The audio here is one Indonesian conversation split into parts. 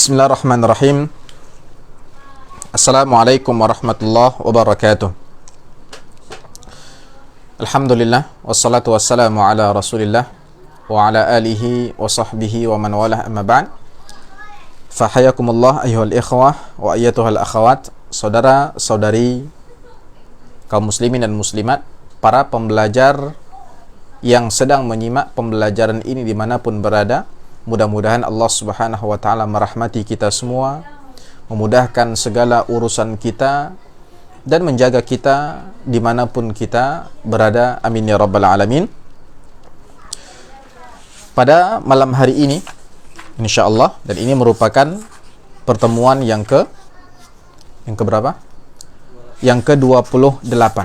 Bismillahirrahmanirrahim. Assalamualaikum warahmatullahi wabarakatuh. Alhamdulillah, wassalatu wassalamu ala rasulillah wa ala alihi wa sahbihi wa man walah, amma ba'd. Fahayakumullah ayyuhal ikhwah wa ayyatuhal akhawat, saudara-saudari kaum muslimin dan muslimat, para pembelajar yang sedang menyimak pembelajaran ini dimanapun berada. Mudah-mudahan Allah Subhanahu wa ta'ala merahmati kita semua, memudahkan segala urusan kita, dan menjaga kita dimanapun kita berada. Amin ya rabbal alamin. Pada malam hari ini, insyaallah, dan ini merupakan pertemuan yang keberapa? Yang ke-28.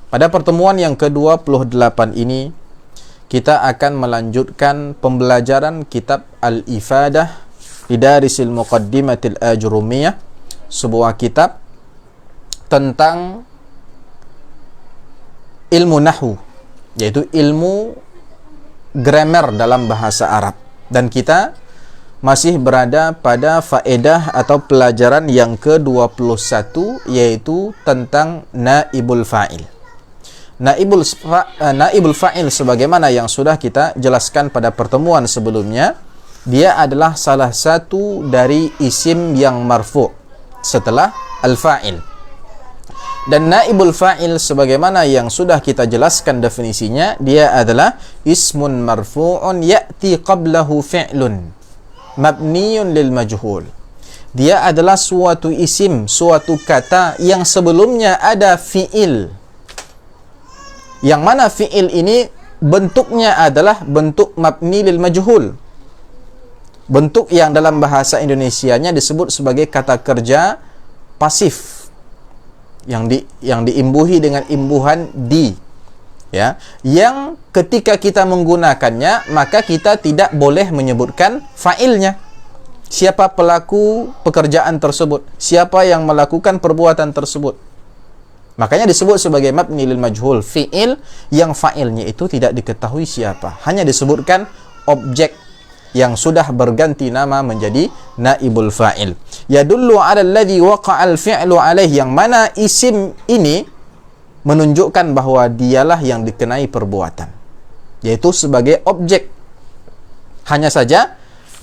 Pada pertemuan yang ke-28 ini, kita akan melanjutkan pembelajaran kitab Al-Ifadah Lidarisil Muqaddimatil Ajrumiyah, sebuah kitab tentang ilmu nahwu, yaitu ilmu grammar dalam bahasa Arab. Dan kita masih berada pada faedah atau pelajaran yang ke-21, yaitu tentang naibul fa'il. Naibul fa'il, sebagaimana yang sudah kita jelaskan pada pertemuan sebelumnya, dia adalah salah satu dari isim yang marfu' setelah al-fa'il. Dan naibul fa'il, sebagaimana yang sudah kita jelaskan definisinya, dia adalah ismun marfu'un ya'ti qablahu fi'lun mabniyun lil majhul. Dia adalah suatu isim, suatu kata yang sebelumnya ada fi'il, yang mana fi'il ini bentuknya adalah bentuk mabni lil majhul, bentuk yang dalam bahasa Indonesianya disebut sebagai kata kerja pasif, yang diimbuhi dengan imbuhan di, ya, yang ketika kita menggunakannya maka kita tidak boleh menyebutkan fa'ilnya, siapa pelaku pekerjaan tersebut, siapa yang melakukan perbuatan tersebut. Makanya disebut sebagai mabni lil majhul, fi'il yang fa'ilnya itu tidak diketahui siapa, hanya disebutkan objek yang sudah berganti nama menjadi naibul fa'il. Yadullu 'ala alladhi waqa'al fi'lu 'alaihi, yang mana isim ini menunjukkan bahwa dialah yang dikenai perbuatan, yaitu sebagai objek. Hanya saja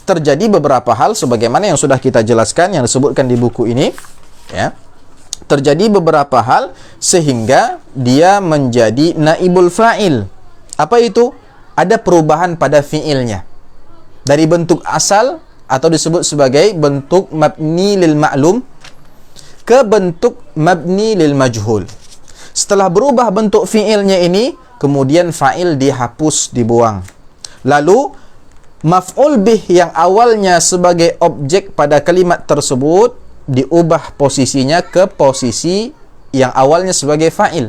terjadi beberapa hal sebagaimana yang sudah kita jelaskan, yang disebutkan di buku ini, ya. Terjadi beberapa hal sehingga dia menjadi naibul fa'il. Apa itu? Ada perubahan pada fi'ilnya dari bentuk asal atau disebut sebagai bentuk mabni lil ma'lum ke bentuk mabni lil majhul. Setelah berubah bentuk fi'ilnya ini, kemudian fa'il dihapus, dibuang. Lalu maf'ul bih yang awalnya sebagai objek pada kalimat tersebut diubah posisinya ke posisi yang awalnya sebagai fa'il.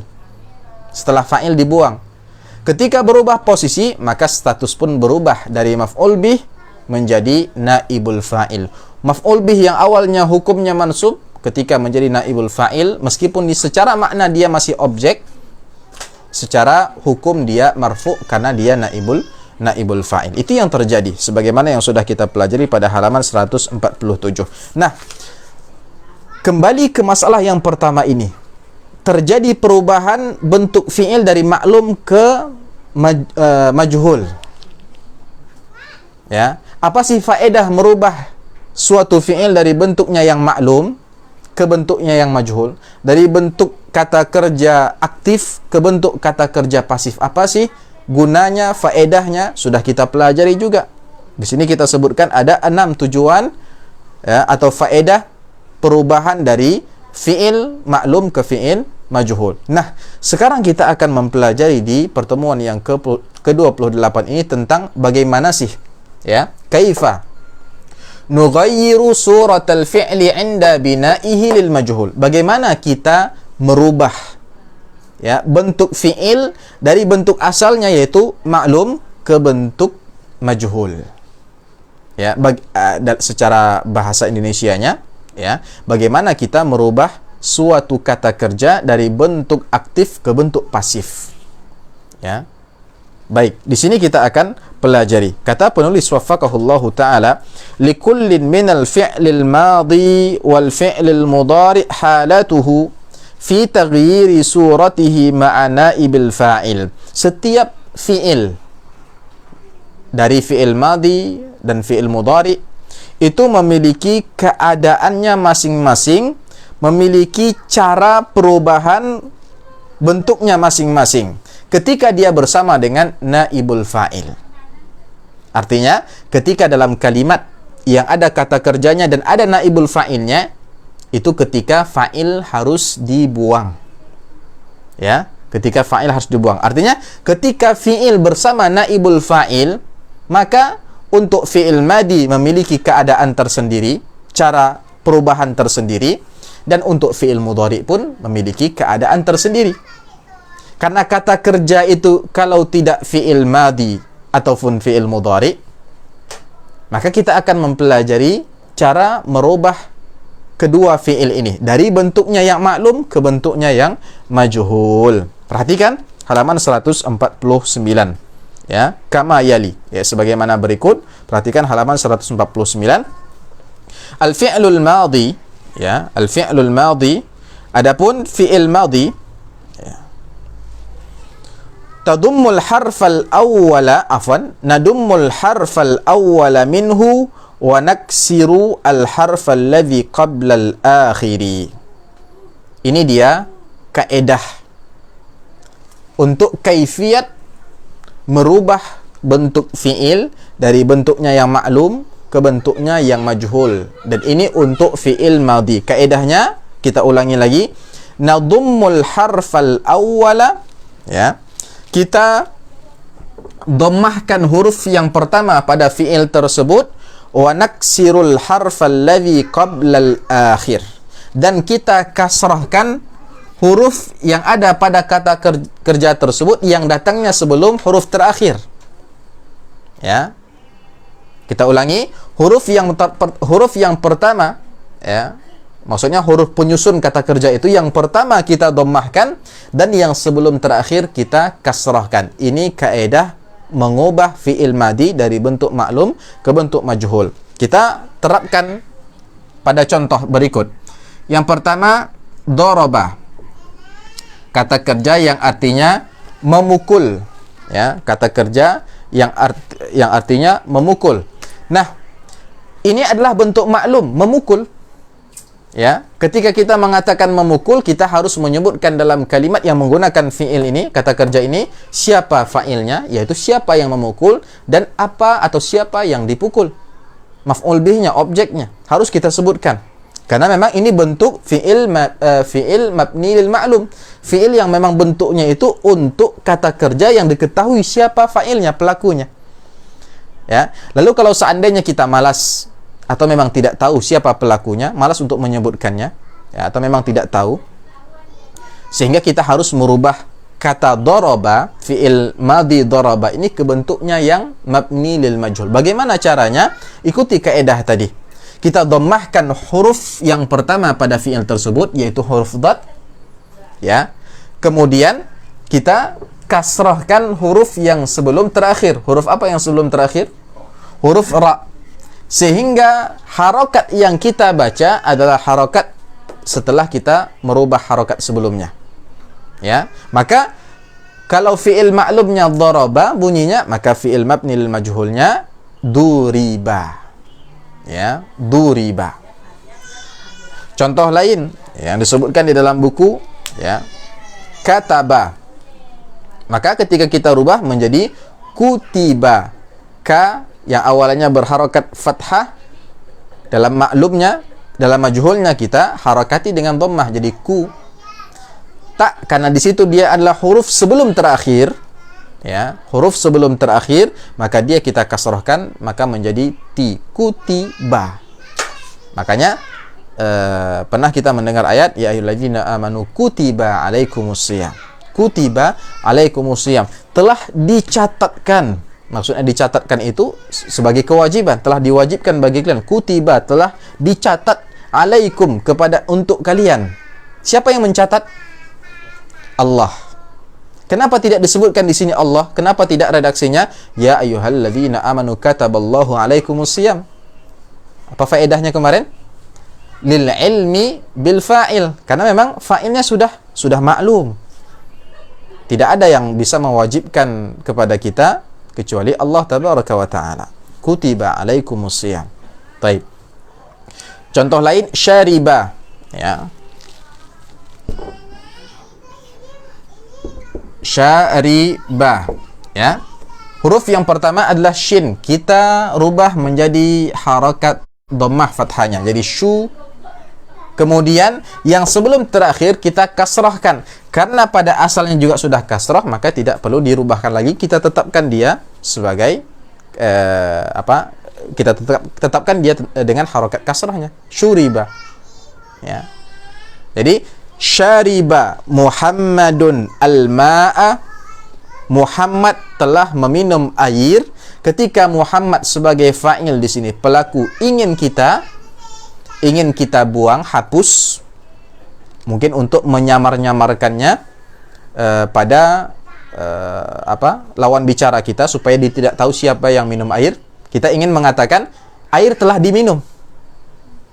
Setelah fa'il dibuang, ketika berubah posisi, maka status pun berubah dari maf'ul bih menjadi naibul fa'il. Maf'ul bih yang awalnya hukumnya mansub, ketika menjadi naibul fa'il, meskipun secara makna dia masih objek, secara hukum dia marfu' karena dia naibul fa'il. Itu yang terjadi sebagaimana yang sudah kita pelajari pada halaman 147. Nah, kembali ke masalah yang pertama ini. Terjadi perubahan bentuk fi'il dari maklum ke majhul. Ya, apa sih faedah merubah suatu fi'il dari bentuknya yang maklum ke bentuknya yang majhul? Dari bentuk kata kerja aktif ke bentuk kata kerja pasif. Apa sih gunanya, faedahnya? Sudah kita pelajari juga. Di sini kita sebutkan ada 6 tujuan, ya, atau faedah perubahan dari fi'il maklum ke fi'il majhul. Nah, sekarang kita akan mempelajari di pertemuan yang ke-28 ini tentang bagaimana sih, ya, kaifa nughayyiru suratal fi'li 'inda bina'ihi lil majhul. Bagaimana kita merubah, ya, bentuk fi'il dari bentuk asalnya yaitu maklum ke bentuk majhul. Ya, secara bahasa Indonesianya, ya, bagaimana kita merubah suatu kata kerja dari bentuk aktif ke bentuk pasif, ya. Baik, di sini kita akan pelajari. Kata penulis waffaqahullahu taala, likullin minal fi'lil madhi wal fi'lil mudhari' halatuhu fi taghyiri suratihi ma'a naibil fa'il. Setiap fi'il dari fi'il madhi dan fi'il mudhari' itu memiliki keadaannya masing-masing, memiliki cara perubahan bentuknya masing-masing ketika dia bersama dengan naibul fa'il. Artinya, ketika dalam kalimat yang ada kata kerjanya dan ada naibul fa'ilnya, itu ketika fa'il harus dibuang. Ya, ketika fa'il harus dibuang. Artinya, ketika fi'il bersama naibul fa'il, maka untuk fi'il madi memiliki keadaan tersendiri, cara perubahan tersendiri, dan untuk fi'il mudhari pun memiliki keadaan tersendiri. Karena kata kerja itu kalau tidak fi'il madi ataupun fi'il mudhari, maka kita akan mempelajari cara merubah kedua fi'il ini dari bentuknya yang maklum ke bentuknya yang majhul. Perhatikan halaman 149. Ya, kama yali. Ya, sebagaimana berikut. Perhatikan halaman 149. Al-fi'lul madhi, ya, al-fi'lul madhi. Adapun fi'il madhi, tadummul harfal awwala, nadummul harfal awwala minhu wa naksiru al harfal ladzi qabla al akhiri. Ini dia kaedah untuk kaifiat merubah bentuk fi'il dari bentuknya yang maklum ke bentuknya yang majhul. Dan ini untuk fi'il madhi. Kaedahnya kita ulangi lagi. Nadummul harfal awwala, ya, kita dhammahkan huruf yang pertama pada fi'il tersebut, wa naksirul harfal ladzi qablal akhir, dan kita kasrahkan huruf yang ada pada kata kerja tersebut yang datangnya sebelum huruf terakhir. Ya. Kita ulangi, huruf yang pertama, ya. Maksudnya huruf penyusun kata kerja itu yang pertama kita dhammahkan dan yang sebelum terakhir kita kasrahkan. Ini kaedah mengubah fi'il madi dari bentuk maklum ke bentuk majhul. Kita terapkan pada contoh berikut. Yang pertama, daraba. Kata kerja yang artinya memukul, ya, kata kerja yang artinya memukul. Nah, ini adalah bentuk maklum, memukul. Ya, ketika kita mengatakan memukul, kita harus menyebutkan dalam kalimat yang menggunakan fi'il ini, kata kerja ini, siapa fa'ilnya, yaitu siapa yang memukul, dan apa atau siapa yang dipukul. Maf'ul bihnya, objeknya, harus kita sebutkan. Karena memang ini bentuk fi'il mabni lil ma'lum. Fi'il yang memang bentuknya itu untuk kata kerja yang diketahui siapa fa'ilnya, pelakunya. Ya, lalu kalau seandainya kita malas atau memang tidak tahu siapa pelakunya, malas untuk menyebutkannya, ya, atau memang tidak tahu, sehingga kita harus merubah kata daraba, fi'il madhi daraba ini ke bentuknya yang mabni lil majhul. Bagaimana caranya? Ikuti kaedah tadi. Kita dhammahkan huruf yang pertama pada fi'il tersebut, yaitu huruf dhad, ya. Kemudian kita kasrahkan huruf yang sebelum terakhir. Huruf apa yang sebelum terakhir? Huruf ra. Sehingga harokat yang kita baca adalah harokat setelah kita merubah harokat sebelumnya. Ya, maka kalau fi'il maklumnya daraba bunyinya, maka fi'il mabni lil majhulnya duriba. Ya, duriba. Contoh lain yang disebutkan di dalam buku, ya, kataba. Maka ketika kita rubah menjadi kutiba. Ka yang awalnya berharokat fathah, dalam maklumnya, dalam majhulnya kita harakati dengan dhammah jadi ku. Tak, karena di situ dia adalah huruf sebelum terakhir, ya, huruf sebelum terakhir, maka dia kita kasrahkan, maka menjadi ti, kutiba. Makanya pernah kita mendengar ayat ya ayyuhalladzina amanu kutiba alaikumusiyam. Kutiba alaikumusiyam, telah dicatatkan. Maksudnya dicatatkan itu sebagai kewajiban, telah diwajibkan bagi kalian. Kutiba, telah dicatat, alaikum, kepada untuk kalian. Siapa yang mencatat? Allah. Kenapa tidak disebutkan di sini Allah? Kenapa tidak redaksinya ya ayyuhalladzina amanu kataballahu alaikumusiyam? Apa faedahnya kemarin? Lil ilmi bil fa'il. Karena memang fa'ilnya sudah maklum. Tidak ada yang bisa mewajibkan kepada kita kecuali Allah tabaraka wa taala. Kutiba alaikumusiyam. Baik. Contoh lain syariba, ya. Syariba, ya. Huruf yang pertama adalah shin. Kita rubah menjadi harakat dhammah fathahnya. Jadi syu. Kemudian yang sebelum terakhir kita kasrahkan. Karena pada asalnya juga sudah kasrah, maka tidak perlu dirubahkan lagi. Kita tetapkan dia sebagai kita tetapkan dia dengan harakat kasrahnya. Syuriba. Ya. Jadi syariba Muhammadun al-ma'a. Muhammad telah meminum air. Ketika Muhammad sebagai fa'il di sini, pelaku ingin kita buang, hapus, mungkin untuk menyamar-nyamarkannya pada lawan bicara kita supaya dia tidak tahu siapa yang minum air. Kita ingin mengatakan air telah diminum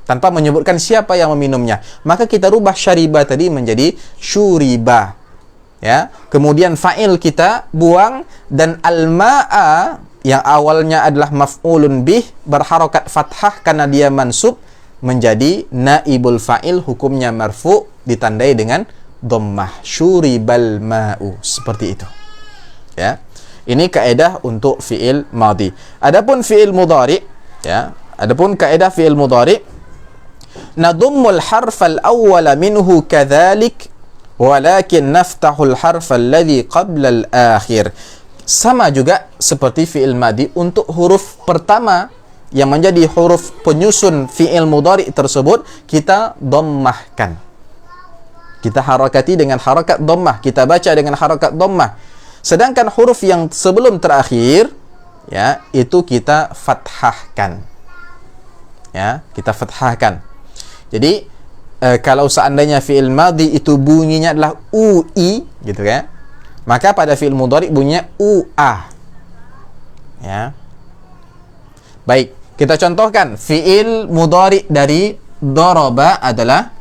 tanpa menyebutkan siapa yang meminumnya. Maka kita rubah syariba tadi menjadi syuriba. Ya. Kemudian fa'il kita buang, dan al-ma'a yang awalnya adalah maf'ulun bih berharokat fathah karena dia mansub menjadi naibul fa'il, hukumnya marfu, ditandai dengan dhammah. Syuribal ma'u, seperti itu. Ya. Ini kaidah untuk fi'il madhi. Adapun fi'il mudhari, ya. Adapun kaidah fi'il mudhari, nadummul harfal awwala minhu kadzalik walakin naftahul harfal ladzi qabla al-akhir. Sama juga seperti fi'il madhi, untuk huruf pertama yang menjadi huruf penyusun fi'il mudhari tersebut kita dhammahkan. Kita harakati dengan harakat dhammah, kita baca dengan harakat dhammah. Sedangkan huruf yang sebelum terakhir, ya, itu kita fathahkan. Ya, kita fathahkan. Jadi kalau seandainya fi'il madhi itu bunyinya adalah ui, gitu kan, maka pada fi'il mudhari bunyinya ua. Ya. Baik, kita contohkan fi'il mudhari dari daraba adalah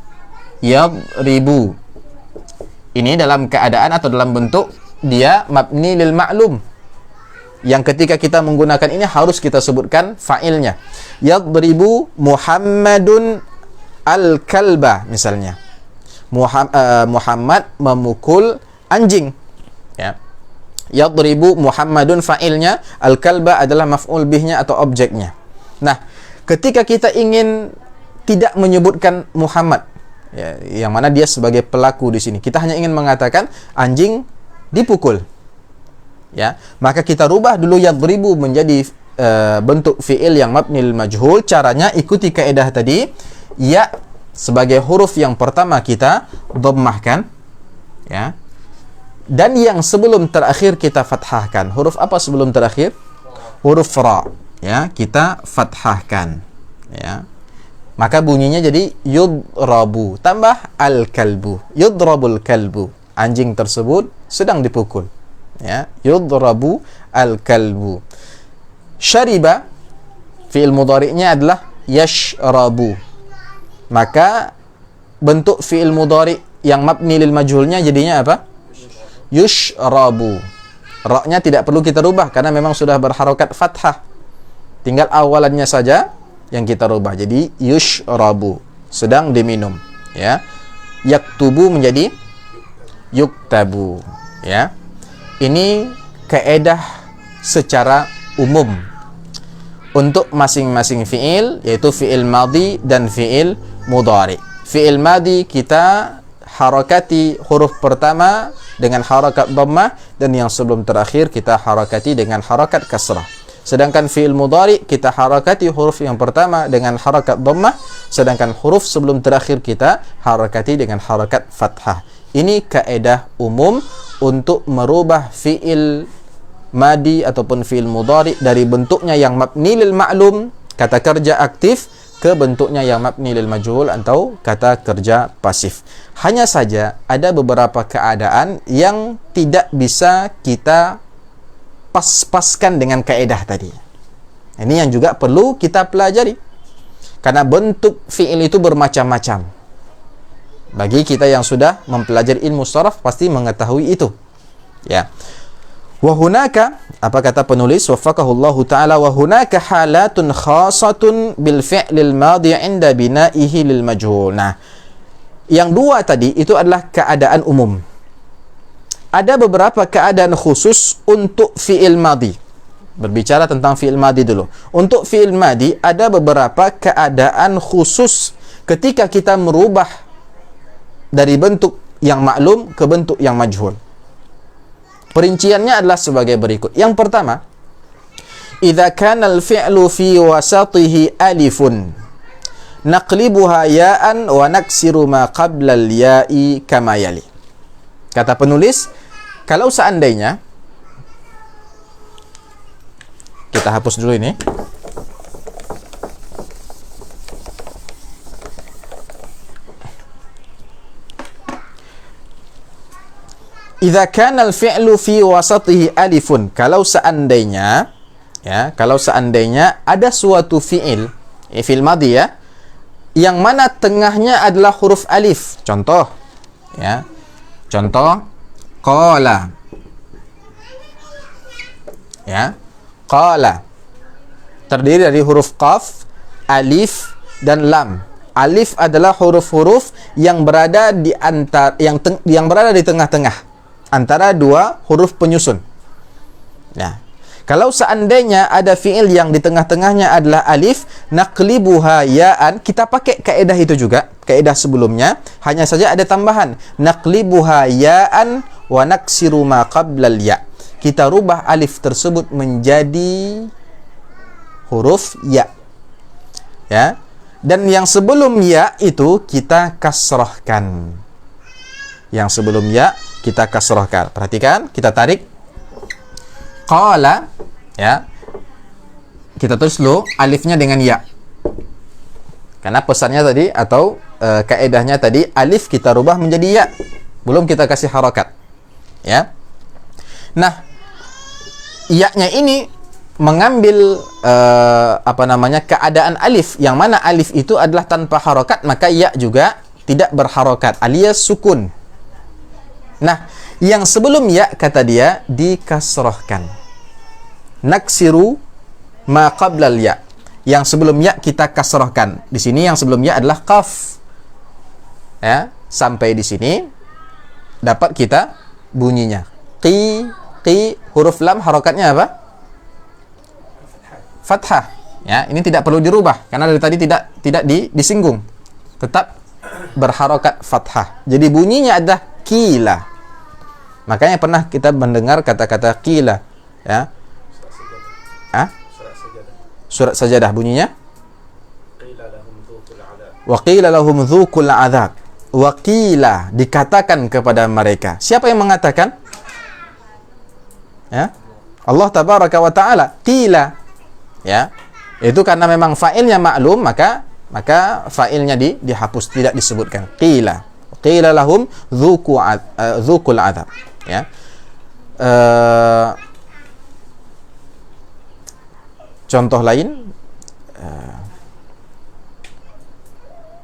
yadribu. Ini dalam keadaan atau dalam bentuk dia mabni lil ma'lum, yang ketika kita menggunakan ini harus kita sebutkan fa'ilnya. Yadribu Muhammadun al-kalba, misalnya. Muhammad memukul anjing. Ya. Yadribu Muhammadun fa'ilnya, al-kalba adalah maf'ul bihnya atau objeknya. Nah, ketika kita ingin tidak menyebutkan Muhammad, ya, yang mana dia sebagai pelaku di sini, kita hanya ingin mengatakan anjing dipukul. Ya, maka kita rubah dulu yadribu menjadi bentuk fi'il yang mabnil majhul. Caranya ikuti kaidah tadi. Ya sebagai huruf yang pertama kita dhammahkan, ya. Dan yang sebelum terakhir kita fathahkan. Huruf apa sebelum terakhir? Huruf ra, ya, kita fathahkan, ya. Maka bunyinya jadi yudrabu tambah al-kalbu. Yudrabul kalbu. Anjing tersebut sedang dipukul. Ya, yudrabu al-kalbu. Syariba fi'il mudhari'nya adalah yashrabu. Maka bentuk fi'il mudhari' yang mabni lil majhulnya jadinya apa? Yushrabu. Ra-nya tidak perlu kita rubah karena memang sudah berharokat fathah. Tinggal awalannya saja yang kita rubah. Jadi yushrabu, sedang diminum, ya. Yaktubu menjadi yuktabu, ya. Ini kaidah secara umum untuk masing-masing fi'il, yaitu fi'il madhi dan fi'il mudhari. Fi'il madhi kita harakati huruf pertama dengan harakat dhammah, dan yang sebelum terakhir kita harakati dengan harakat kasrah. Sedangkan fi'il mudhari kita harakati huruf yang pertama dengan harakat dhammah, sedangkan huruf sebelum terakhir kita harakati dengan harakat fathah. Ini kaidah umum untuk merubah fi'il madi ataupun fi'il mudhari dari bentuknya yang mabni lil ma'lum, kata kerja aktif, ke bentuknya yang mabni lil majhul atau kata kerja pasif. Hanya saja ada beberapa keadaan yang tidak bisa kita pas-paskan dengan kaedah tadi. Ini yang juga perlu kita pelajari. Karena bentuk fi'il itu bermacam-macam. Bagi kita yang sudah mempelajari ilmu sharaf pasti mengetahui itu. Ya. Wa hunaka, apa kata penulis, waffaqahullahu ta'ala, wa hunaka halatun khasatun bil fi'lil madhi 'inda bina'ihi lil majhul. Nah, yang dua tadi itu adalah keadaan umum. Ada beberapa keadaan khusus untuk fi'il madhi. Berbicara tentang fi'il madhi dulu. Untuk fi'il madhi ada beberapa keadaan khusus ketika kita merubah dari bentuk yang maklum ke bentuk yang majhul. Perinciannya adalah sebagai berikut. Yang pertama, idza kana al-fi'lu fi wasatihi alifun naqlibuha ya'an wa naksiru ma qabla al-ya'i kama yali. Kata penulis, kalau seandainya, kita hapus dulu ini. Idza kana al-fi'lu fi wasatihi alifun, kalau seandainya ada suatu fi'il madhi ya, yang mana tengahnya adalah huruf alif. Contoh qala. Ya, qala terdiri dari huruf qaf, alif dan lam. Alif adalah huruf-huruf yang berada di antara yang berada di tengah-tengah antara dua huruf penyusun. Nah, kalau seandainya ada fi'il yang di tengah-tengahnya adalah alif, naqlibuha ya'an, kita pakai kaedah itu juga, kaedah sebelumnya, hanya saja ada tambahan, naqlibuha ya'an wa naksiru ma qablal ya'. Kita rubah alif tersebut menjadi huruf ya. Ya. Dan yang sebelum ya itu kita kasrahkan. Yang sebelum ya kita kasrahkan. Perhatikan, kita tarik qala, ya. Kita tulis dulu alifnya dengan ya. Karena pesannya tadi atau kaedahnya tadi alif kita rubah menjadi ya. Belum kita kasih harakat. Ya. Nah, ya-nya ini mengambil keadaan alif, yang mana alif itu adalah tanpa harakat, maka ya juga tidak berharakat alias sukun. Nah, yang sebelum ya kata dia dikasrahkan. Naksiru ma qablal ya. Yang sebelum ya kita kasrahkan. Di sini yang sebelum ya adalah qaf. Ya, sampai di sini dapat kita bunyinya. Qi, huruf lam harakatnya apa? Fathah. Ya, ini tidak perlu dirubah karena dari tadi tidak disinggung. Tetap berharokat fathah. Jadi bunyinya adalah qila. Makanya pernah kita mendengar kata-kata qila, ya. Surat Sajadah bunyinya wa qila lahum dzukul adzab. Wa qila, dikatakan kepada mereka. Siapa yang mengatakan? Ya. Allah tabaraka wa taala. Qila. Ya. Itu karena memang fa'ilnya maklum, maka fa'ilnya dihapus, tidak disebutkan. Qila. Qila lahum dzukul adzab. Ya. Contoh lain,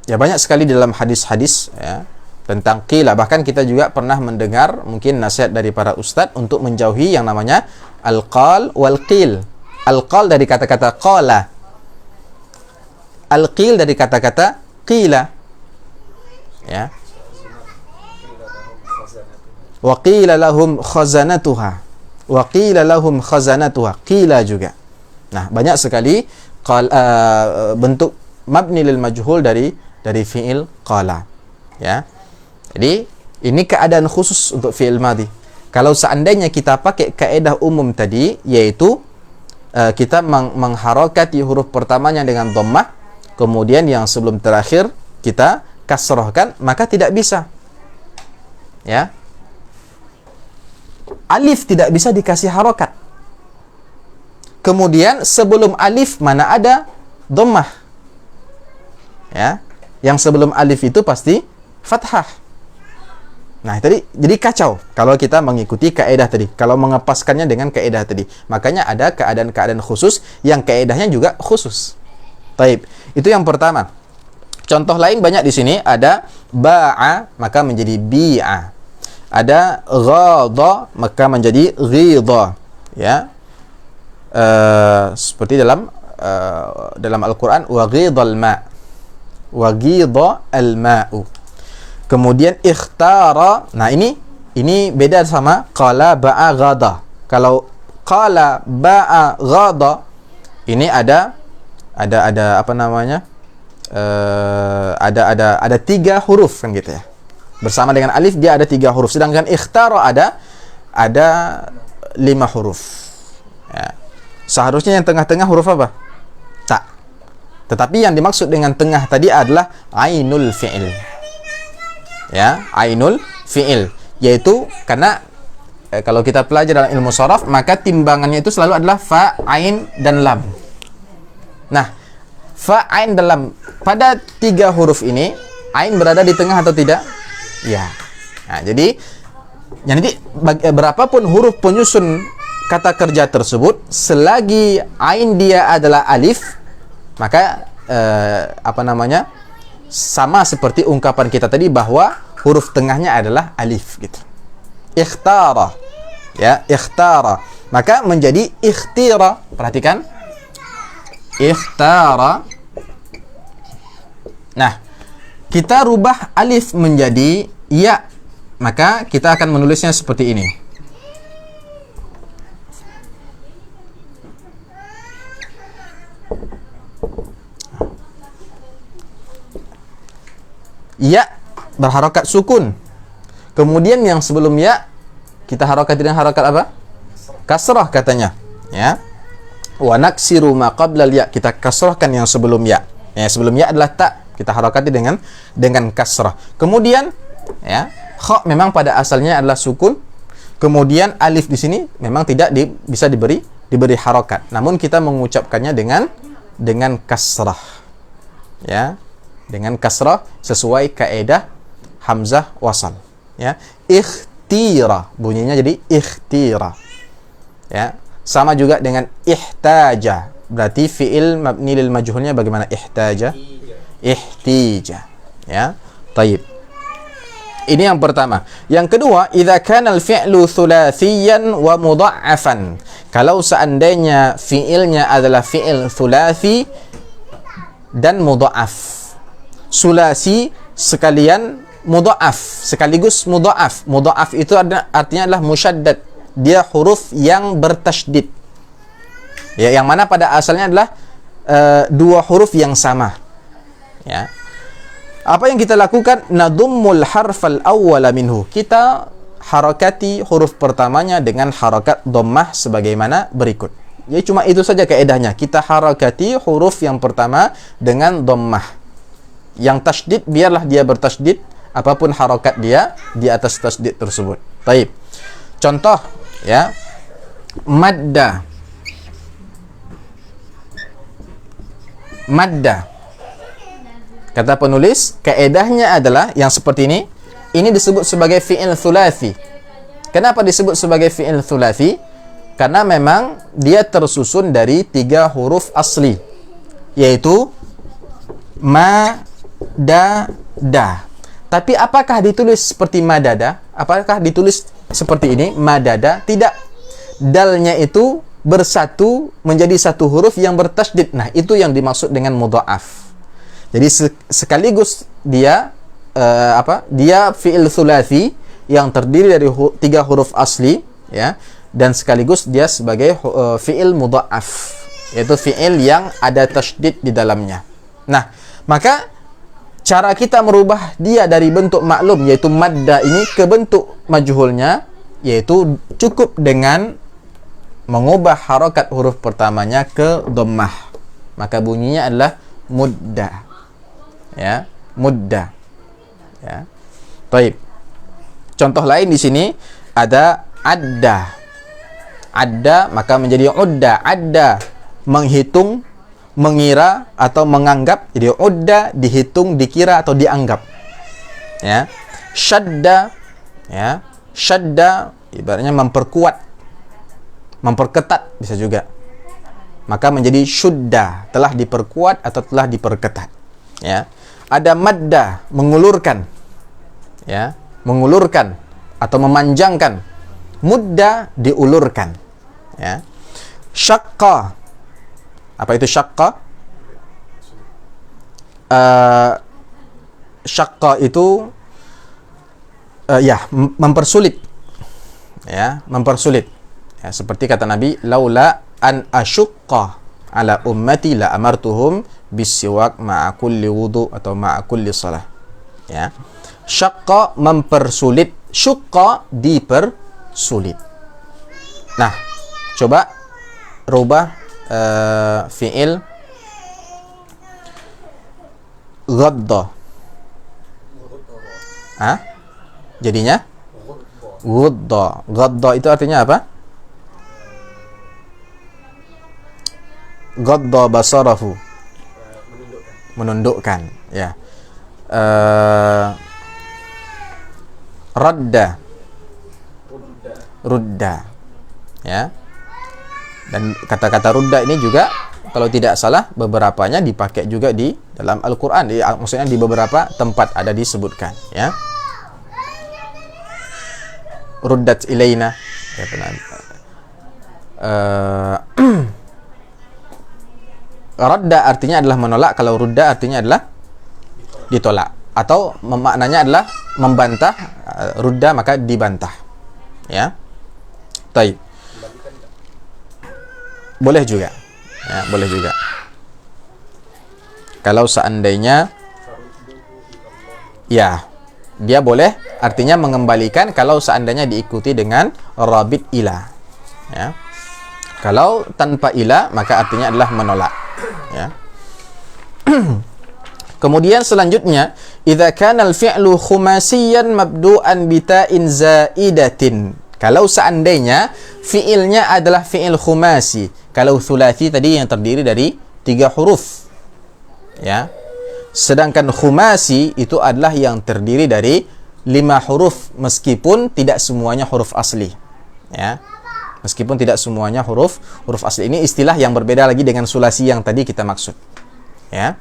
ya banyak sekali dalam hadis-hadis ya, tentang qila. Bahkan kita juga pernah mendengar mungkin nasihat dari para ustadz untuk menjauhi yang namanya al-qal wal qil. Al-qal dari kata-kata qala, al-qil dari kata-kata qila. Ya. Wa qila lahum khazanatuha. Wa qila lahum khazanatuha. Qila juga. Nah, banyak sekali bentuk mabni lil majhul dari fi'il qala. Ya. Jadi, ini keadaan khusus untuk fi'il madhi. Kalau seandainya kita pakai kaedah umum tadi, yaitu kita mengharokati huruf pertamanya dengan dhammah, kemudian yang sebelum terakhir kita kasrahkan, maka tidak bisa. Ya. Alif tidak bisa dikasih harokat. Kemudian sebelum alif mana ada dhammah. Ya. Yang sebelum alif itu pasti fathah. Nah, tadi jadi kacau kalau kita mengikuti kaidah tadi. Kalau mengepaskannya dengan kaidah tadi. Makanya ada keadaan-keadaan khusus yang kaidahnya juga khusus. Taib. Itu yang pertama. Contoh lain banyak di sini. Ada ba'a maka menjadi bi'a. Ada ghadha maka menjadi ghidha. Ya. Seperti dalam Al-Qur'an wa ghidhal ma'. Wa ghidha al-ma'u. Kemudian ikhtara. Nah, ini beda sama qala ba'a ghada. Kalau qala ba'a ghada ini ada apa namanya? Ada 3 huruf kan gitu ya. Bersama dengan alif dia ada 3 huruf. Sedangkan ikhtara ada 5 huruf. Ya. Seharusnya yang tengah-tengah huruf apa? Ta. Tetapi yang dimaksud dengan tengah tadi adalah ainul fi'il. Ya, ainul fi'il, yaitu karena kalau kita pelajari dalam ilmu sharaf maka timbangannya itu selalu adalah fa, ain dan lam. Nah, fa, ain dan lam pada 3 huruf ini ain berada di tengah atau tidak? Ya. Nah, jadi berapapun huruf penyusun kata kerja tersebut selagi ain dia adalah alif maka sama seperti ungkapan kita tadi bahwa huruf tengahnya adalah alif gitu. Ikhtara. Ya, ikhtara. Maka menjadi ikhtira. Perhatikan. Ikhtara. Nah, kita rubah alif menjadi ya. Maka kita akan menulisnya seperti ini. Ya berharokat sukun. Kemudian yang sebelum ya kita harokat dengan harokat apa? Kasrah katanya. Ya. Wa naksiru ma qabla ya. Kita kasrahkan yang sebelum ya. Ya, sebelum ya adalah ta. Kita harokati dengan kasrah. Kemudian ya, kha memang pada asalnya adalah sukun. Kemudian alif di sini memang tidak bisa diberi harokat. Namun kita mengucapkannya dengan kasrah. Ya. Dengan kasrah sesuai kaidah hamzah wasal. Ya. Ikhtira bunyinya jadi ikhtira. Ya. Sama juga dengan ihtaja. Berarti fi'il mabni lil majhulnya bagaimana? Ihtaja. Ihtija. Ya. Taib. Ini yang pertama. Yang kedua, idza kana al-fi'lu thulathiyan wa mudha'afan. Kalau seandainya fi'ilnya adalah fi'il thulathi dan mudha'af. Sulasi sekalian mudha'af, sekaligus mudha'af. Mudha'af itu artinya adalah musyaddad. Dia huruf yang bertasydid. Ya, yang mana pada asalnya adalah 2 huruf yang sama. Ya. Apa yang kita lakukan? Nadummul harfal awwala minhu. Kita harakati huruf pertamanya dengan harakat dhammah sebagaimana berikut. Jadi cuma itu saja kaedahnya. Kita harakati huruf yang pertama dengan dhammah. Yang tasydid biarlah dia bertasydid, apapun harakat dia di atas tasydid tersebut. Baik. Contoh ya. Madda. Madda. Kata penulis, kaedahnya adalah yang seperti ini. Ini disebut sebagai fi'il thulathi. Kenapa disebut sebagai fi'il thulathi? Karena memang dia tersusun dari 3 huruf asli, yaitu ma, da. Tapi apakah ditulis seperti madada? Apakah ditulis seperti ini? Madada? Tidak. Dalnya itu bersatu menjadi 1 huruf yang bertasydid. Nah, itu yang dimaksud dengan mudha'af. Jadi sekaligus dia dia fi'il thulathi yang terdiri dari 3 huruf asli, ya, dan sekaligus dia sebagai fi'il mudha'af, yaitu fi'il yang ada tasydid di dalamnya. Nah, maka cara kita merubah dia dari bentuk maklum yaitu madda ini ke bentuk majhulnya, yaitu cukup dengan mengubah harokat huruf pertamanya ke dhammah. Maka bunyinya adalah mudda. Ya, mudda. Ya. Baik. Contoh lain di sini ada adda. Adda maka menjadi udda. Adda menghitung, mengira atau menganggap. Jadi udda dihitung, dikira atau dianggap. Ya. Syadda, ya. Syadda ibaratnya memperkuat, memperketat bisa juga. Maka menjadi syudda, telah diperkuat atau telah diperketat. Ya. Ada madda, mengulurkan. Ya, mengulurkan atau memanjangkan. Mudda, diulurkan. Ya. Syaqqa. Apa itu syaqqa? Syaqqa itu mempersulit. Ya, mempersulit. Ya, seperti kata Nabi, laula an asyqa ala ummati la amartuhum bisiwak ma'a kulli wudu atau ma'a kulli salah. Ya. Syaqqa mempersulit, syuqqa dipersulit. Nah, coba rubah fi'il ghadda. Jadinya ghadda. Ghadda itu artinya apa? Ghadda basarahu. Menundukkan. Ya. Radda. Rudda. Ya. Dan kata-kata rudda ini juga kalau tidak salah beberapanya dipakai juga di dalam Al-Qur'an. Maksudnya di beberapa tempat ada disebutkan, ya. Ruddat ilaina. Ya, radda artinya adalah menolak, kalau rudda artinya adalah ditolak, atau maknanya adalah membantah. Rudda maka dibantah, ya. Baik. Boleh juga, ya, boleh juga. Kalau seandainya, ya, dia boleh artinya mengembalikan kalau seandainya diikuti dengan rabit ila, ya. Kalau tanpa ila maka artinya adalah menolak, ya. Kemudian selanjutnya, idza kana al-fi'lu khumasiyan mabdu'an bi ta'in zaidatin. Kalau seandainya fi'ilnya adalah fi'il khumasi. Kalau thulathi tadi yang terdiri dari 3 huruf. Ya. Sedangkan khumasi itu adalah yang terdiri dari 5 huruf meskipun tidak semuanya huruf asli. Ya. Meskipun tidak semuanya huruf asli. Ini istilah yang berbeda lagi dengan sulasi yang tadi kita maksud. Ya.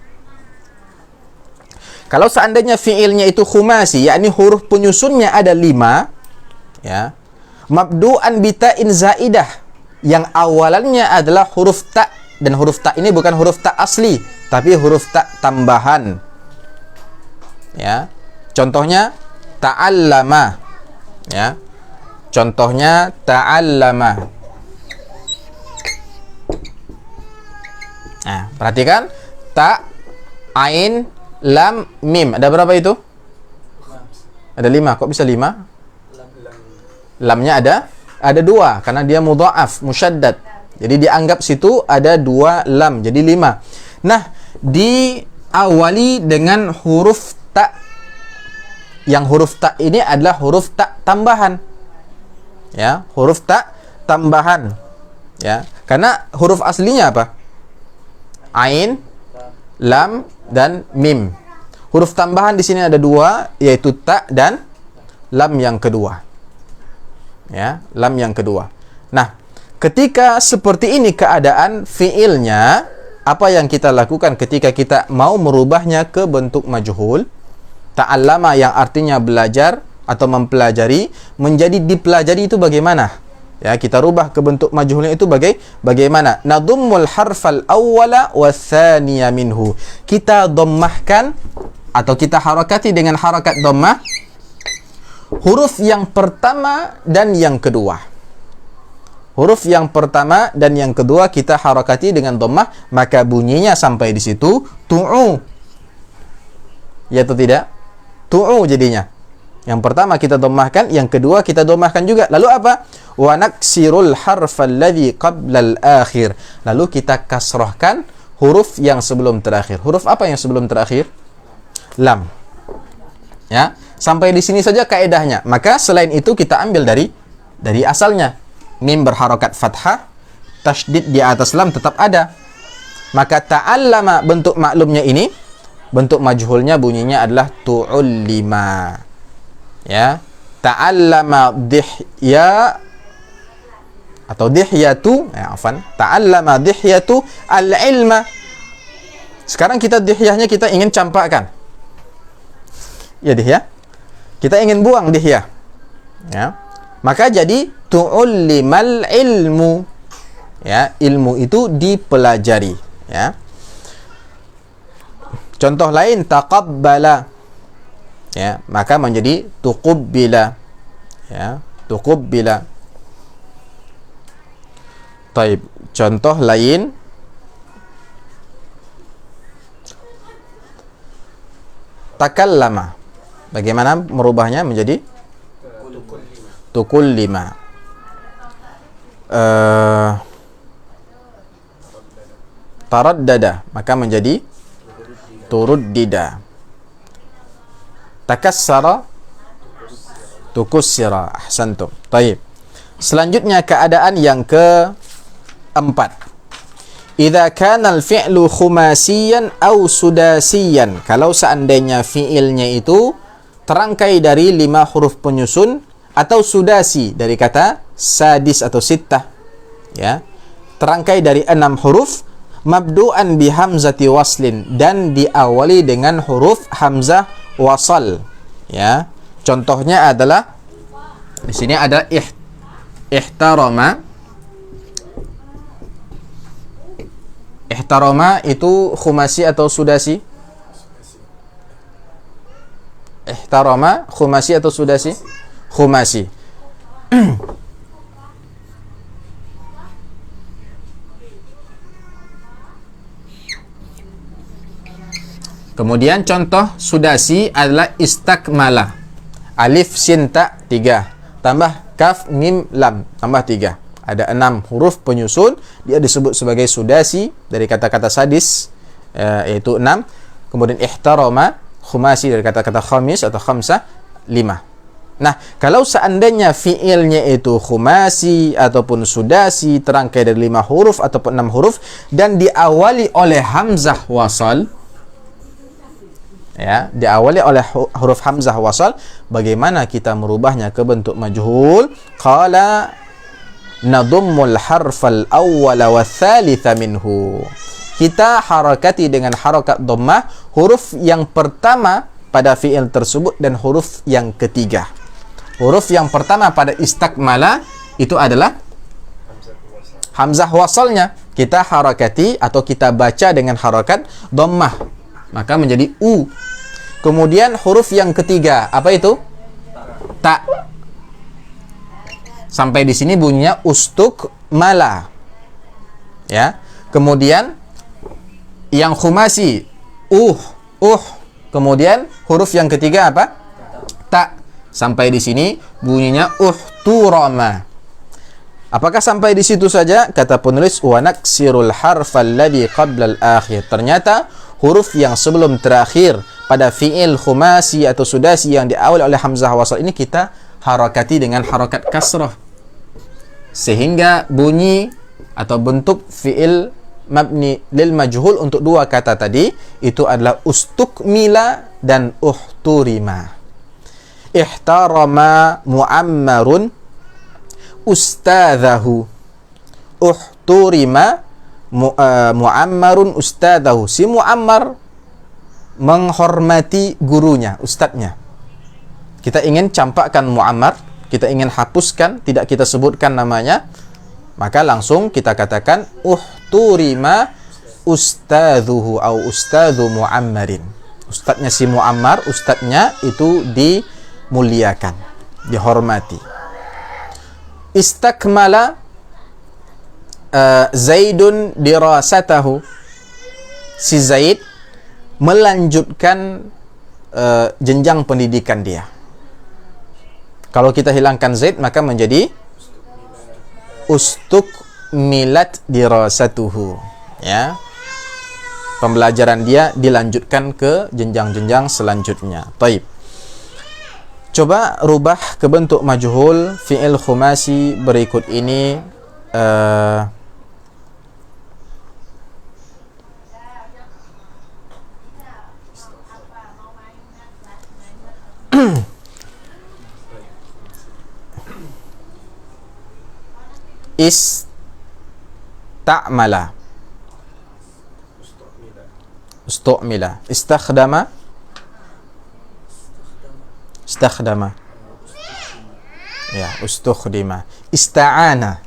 Kalau seandainya fi'ilnya itu khumasi, yakni huruf penyusunnya ada 5, ya. Mabdu'an bita'in zaidah, yang awalannya adalah huruf ta, dan huruf ta ini bukan huruf ta asli tapi huruf ta tambahan, ya. Contohnya ta'allama, ya. Contohnya ta'allama. Nah, perhatikan ta, ain, lam, mim. Ada berapa itu? Ada 5. Kok bisa 5? Lamnya ada 2 karena dia mudha'af, musyaddad. Jadi dianggap situ ada 2 lam, jadi 5. Nah, diawali dengan huruf ta. Yang huruf ta ini adalah huruf ta tambahan. Ya, huruf ta tambahan. Ya, karena huruf aslinya apa? Ain, lam, dan mim. Huruf tambahan di sini ada 2, yaitu ta dan lam yang kedua. Ya, lam yang kedua. Nah, ketika seperti ini keadaan fiilnya, apa yang kita lakukan ketika kita mau merubahnya ke bentuk majhul? Ta'allama yang artinya belajar atau mempelajari menjadi dipelajari, itu bagaimana? Ya, kita rubah ke bentuk majhulnya itu bagaimana? Nadhummul harfal awwala watsaniya minhu. Kita dhammahkan atau kita harakati dengan harakat dhammah huruf yang pertama dan yang kedua. Huruf yang pertama dan yang kedua kita harakati dengan dhammah, maka bunyinya sampai di situ tu'u. Ya atau tidak? Tu'u jadinya. Yang pertama kita dhammahkan, yang kedua kita dhammahkan juga. Lalu apa? Wa naksirul harfal ladzi qabla al-akhir. Lalu kita kasrahkan huruf yang sebelum terakhir. Huruf apa yang sebelum terakhir? Lam. Ya. Sampai di sini saja kaedahnya. Maka selain itu kita ambil dari asalnya. Mim berharokat fathah, tasydid di atas lam tetap ada. Maka ta'allama bentuk maklumnya ini, bentuk majhulnya bunyinya adalah tu'ullima. Ya. Ta'allama dihya atau dihyatu, ya afan. Ta'allama dihyatu al-ilma. Sekarang kita dihyahnya kita ingin campakkan. Ya dihyah. Kita ingin buang dihyah. Ya. Maka jadi tu'ullimal ilmu. Ya, ilmu itu dipelajari, ya. Contoh lain taqabbala. Ya, maka menjadi tuqubbila. Ya, tuqubbila. Taib. Contoh lain takallama. Bagaimana merubahnya menjadi tukullima? Taraddada, maka menjadi turuddida. Takassara tukussira. Ahsantum. Taib. Selanjutnya keadaan yang keempat. Idza kana al-fi'lu khumasiyan aw sudasiyan. Kalau seandainya fi'ilnya itu terangkai dari 5 huruf penyusun atau sudasi dari kata sadis atau sittah. Ya. Terangkai dari 6 huruf, mabdu'an bi hamzati waslin, dan diawali dengan huruf hamzah wasal. Ya. Contohnya adalah di sini ada ihtarama. Ihtarama itu khumasi atau sudasi? Ihtarama khumasi atau sudasi? Khumasi. Kemudian contoh sudasi adalah istakmala. Alif sin ta 3, tambah kaf mim lam tambah 3. Ada 6 huruf penyusun, dia disebut sebagai sudasi dari kata-kata sadis, yaitu 6. Kemudian ihtarama khumasi dari kata-kata khamis atau khamsah 5. Nah, kalau seandainya fiilnya itu khumasi ataupun sudasi terangkai dari 5 huruf ataupun 6 huruf dan diawali oleh hamzah wasal, ya, diawali oleh huruf hamzah wasal, bagaimana kita merubahnya ke bentuk majhul? Qala nadummul harfal awwala wa thalitha minhu. Kita harakati dengan harakat dhammah huruf yang pertama pada fiil tersebut dan huruf yang ketiga. Huruf yang pertama pada istakmala itu adalah hamzah wasalnya. Kita harakati atau kita baca dengan harakat dhammah, maka menjadi u. Kemudian huruf yang ketiga apa itu? Ta. Sampai di sini bunyinya ustukmala. Ya. Kemudian yang khumasi Kemudian huruf yang ketiga apa? Ta. Sampai di sini bunyinya uhturama. Apakah sampai di situ saja? Kata penulis wa naksirul harfal ladzi qabla al-akhir. Ternyata huruf yang sebelum terakhir pada fiil khumasi atau sudasi yang diawali oleh hamzah wasal ini kita harakati dengan harakat kasrah, sehingga bunyi atau bentuk fiil mabni lil majhul untuk 2 kata tadi itu adalah ustukmila dan uhturima. Ihtarama muammarun ustadzahu. Uhturima muammarun ustadzahu. Si Muammar menghormati gurunya, ustadznya. Kita ingin campakkan Muammar, kita ingin hapuskan, tidak kita sebutkan namanya, maka langsung kita katakan uhturima ustadzuhu au ustadzu Muammarin. Ustadznya si Muammar, ustadznya itu dimuliakan, dihormati. Istakmala Zaidun dirasatahu. Si Zaid melanjutkan jenjang pendidikan dia. Kalau kita hilangkan Zaid maka menjadi ustukmilat dirasatuhu. Ya. Pembelajaran dia dilanjutkan ke jenjang-jenjang selanjutnya. Taib. Coba rubah ke bentuk majhul fi'il khumasi berikut ini. Ista'mala, ustu'mila, istakhdama, istakhdama, ya, ustukhdima, ista'ana,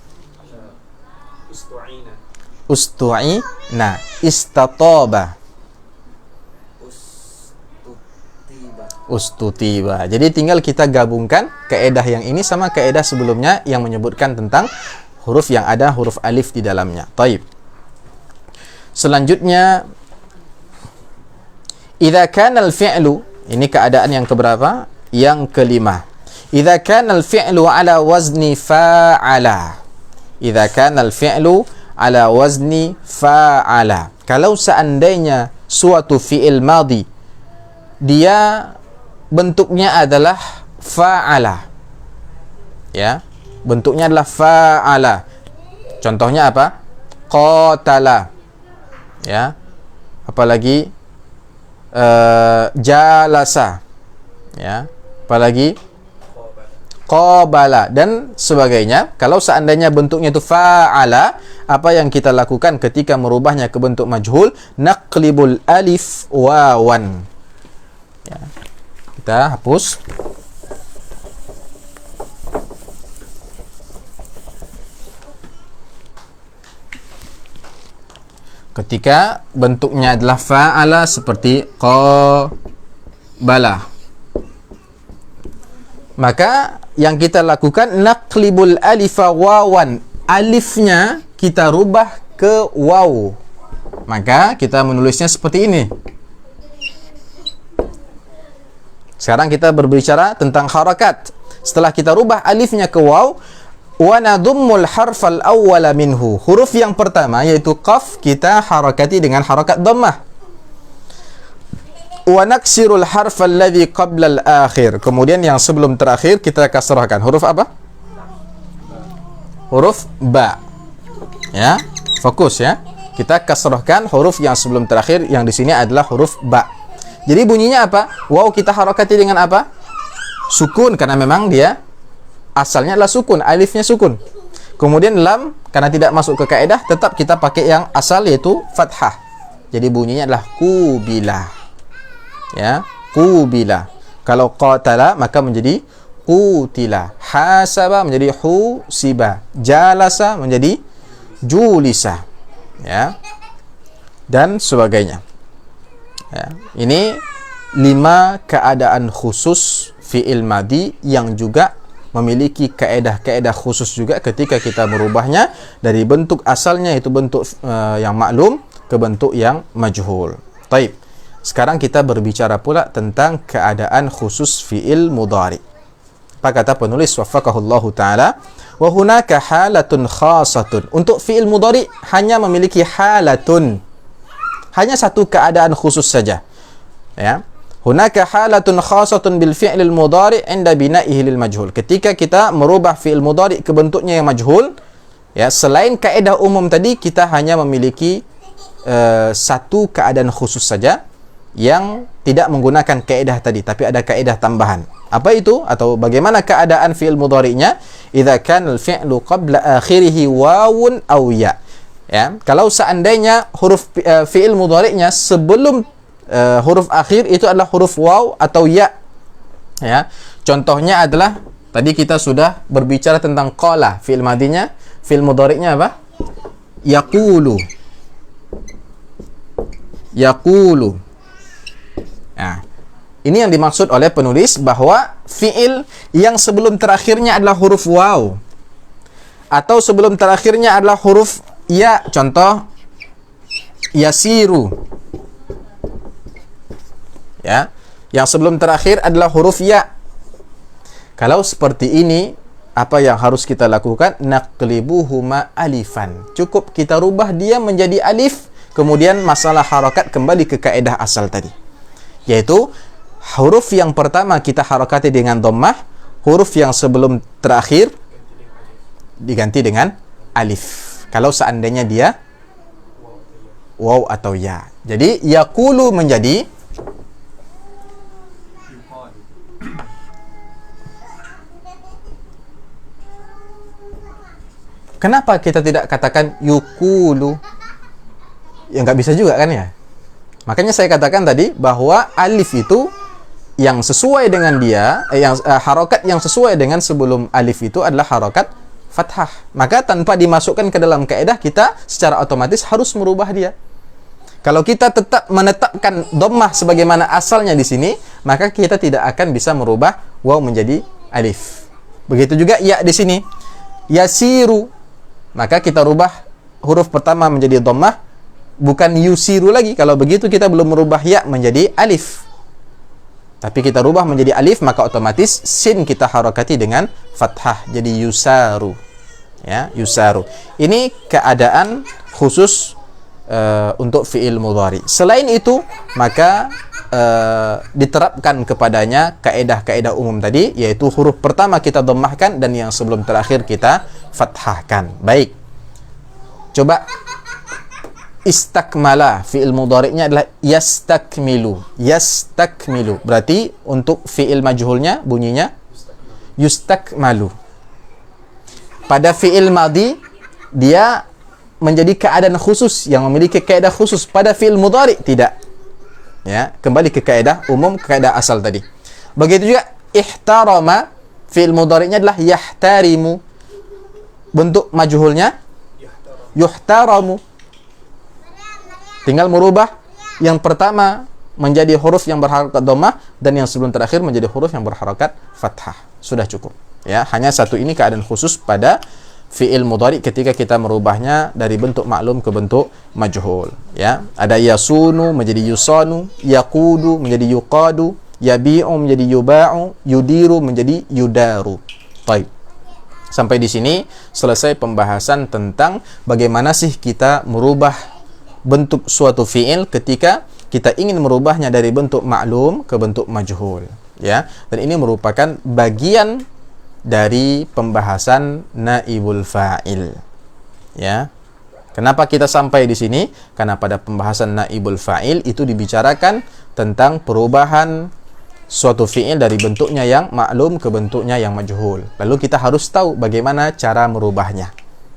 ustu'ina, istataba, ustutiba. Jadi tinggal kita gabungkan kaedah yang ini sama kaedah sebelumnya yang menyebutkan tentang huruf yang ada huruf alif di dalamnya. Taib. Selanjutnya, idza kana al-fi'lu, ini keadaan yang keberapa? Yang kelima. Idza kana al-fi'lu ala wazni fa'ala. Idza kana al-fi'lu ala wazni fa'ala. Kalau seandainya suatu fi'il madhi dia bentuknya adalah fa'ala, ya, bentuknya adalah fa'ala. Contohnya apa? Qatala, ya, apalagi jalasa, ya, apalagi qabala dan sebagainya. Kalau seandainya bentuknya itu fa'ala, apa yang kita lakukan ketika merubahnya ke bentuk majhul? Naqlibul alif wawan, ya. Kita hapus. Ketika bentuknya adalah fa'ala seperti qabala, maka yang kita lakukan naqlibul alifa wawan, alifnya kita rubah ke waw. Maka kita menulisnya seperti ini. Sekarang kita berbicara tentang harakat. Setelah kita rubah alifnya ke waw, wa nadhummul harfal awwala minhu. Huruf yang pertama yaitu qaf kita harakati dengan harakat dhammah. Wa naksirul harfal ladzi qabla al-akhir. Kemudian yang sebelum terakhir kita kasrahkan. Huruf apa? Huruf ba. Ya, fokus ya. Kita kasrahkan huruf yang sebelum terakhir yang di sini adalah huruf ba. Jadi bunyinya apa? Waw kita harakati dengan apa? Sukun, karena memang dia asalnya adalah sukun, alifnya sukun. Kemudian lam, karena tidak masuk ke kaidah, tetap kita pakai yang asal yaitu fathah. Jadi bunyinya adalah qubila. Ya, qubila. Kalau qatala maka menjadi qutila. Hasaba menjadi husiba. Jalasa menjadi julisa. Ya. Dan sebagainya. Ya, ini 5 keadaan khusus fi'il madhi yang juga memiliki kaedah-kaedah khusus juga ketika kita merubahnya dari bentuk asalnya itu bentuk yang maklum ke bentuk yang majhul. Taib. Sekarang kita berbicara pula tentang keadaan khusus fi'il mudhari. Apa kata penulis waffaqahullahu taala? Wa hunaka halatun khasatun. Untuk fi'il mudhari hanya memiliki halatun. Hanya satu keadaan khusus saja. Ya. Hunaka halatun khasatun bil fi'lil mudhari' inda bina'ihi lil majhul. Ketika kita merubah fi'il mudhari' ke bentuknya yang majhul, ya, selain kaedah umum tadi kita hanya memiliki satu keadaan khusus saja yang tidak menggunakan kaedah tadi, tapi ada kaedah tambahan. Apa itu atau bagaimana keadaan fi'il mudhari'nya? Idza kana al-fi'lu qabla akhirih wawun aw ya. Ya, kalau seandainya huruf fi'il mudhari'nya sebelum huruf akhir itu adalah huruf waw atau ya. Ya, contohnya adalah tadi kita sudah berbicara tentang qala, fi'il madhinya, fi'il mudhari'nya apa? Yaqulu. Yaqulu. Nah, ini yang dimaksud oleh penulis bahwa fi'il yang sebelum terakhirnya adalah huruf waw atau sebelum terakhirnya adalah huruf ya, contoh yasiru, ya, yang sebelum terakhir adalah huruf ya. Kalau seperti ini, apa yang harus kita lakukan? Naqlibuhuma alifan. Cukup kita rubah dia menjadi alif, kemudian masalah harakat kembali ke kaedah asal tadi, yaitu huruf yang pertama kita harakati dengan dhammah, huruf yang sebelum terakhir diganti dengan alif. Kalau seandainya dia waw atau ya. Jadi yaqulu menjadi Kenapa kita tidak katakan yukulu? Ya nggak bisa juga kan ya. Makanya saya katakan tadi bahwa alif itu yang sesuai dengan dia, harokat yang sesuai dengan sebelum alif itu adalah harokat fathah. Maka tanpa dimasukkan ke dalam kaidah, kita secara otomatis harus merubah dia. Kalau kita tetap menetapkan dhammah sebagaimana asalnya di sini, maka kita tidak akan bisa merubah waw menjadi alif. Begitu juga ya di sini. Yasiru. Maka kita rubah huruf pertama menjadi dhammah, bukan yusiru lagi. Kalau begitu kita belum merubah ya menjadi alif. Tapi kita rubah menjadi alif, maka otomatis sin kita harakati dengan fathah jadi yusaru. Ya, yusaru. Ini keadaan khusus untuk fi'il mudhari. Selain itu, maka diterapkan kepadanya kaedah-kaedah umum tadi, yaitu huruf pertama kita dhammahkan dan yang sebelum terakhir kita fathahkan. Baik. Coba istakmala, fi'il mudhari'nya adalah yastakmilu. Yastakmilu. Berarti untuk fi'il majhulnya bunyinya yustakmalu. Pada fi'il madhi dia menjadi keadaan khusus yang memiliki kaidah khusus. Pada fi'il mudhari tidak. Ya, kembali ke kaidah umum, ke kaidah asal tadi. Begitu juga ihtarama, fi'il mudhari'nya adalah yahtarimu. Bentuk majhulnya yuhtaramu. Tinggal merubah yang pertama menjadi huruf yang berharakat dhammah dan yang sebelum terakhir menjadi huruf yang berharakat fathah. Sudah cukup. Ya, hanya satu ini keadaan khusus pada fi'il mudhari ketika kita merubahnya dari bentuk maklum ke bentuk majhul. Ya, ada yasunu menjadi yusanu, yaqudu menjadi yuqadu, yabi'u menjadi yuba'u, yudiru menjadi yudaru. Baik. Sampai di sini selesai pembahasan tentang bagaimana sih kita merubah bentuk suatu fi'il ketika kita ingin merubahnya dari bentuk maklum ke bentuk majhul. Ya, dan ini merupakan bagian dari pembahasan naibul fa'il. Ya. Kenapa kita sampai di sini? Karena pada pembahasan naibul fa'il itu dibicarakan tentang perubahan suatu fi'il dari bentuknya yang maklum ke bentuknya yang majhul. Lalu kita harus tahu bagaimana cara merubahnya.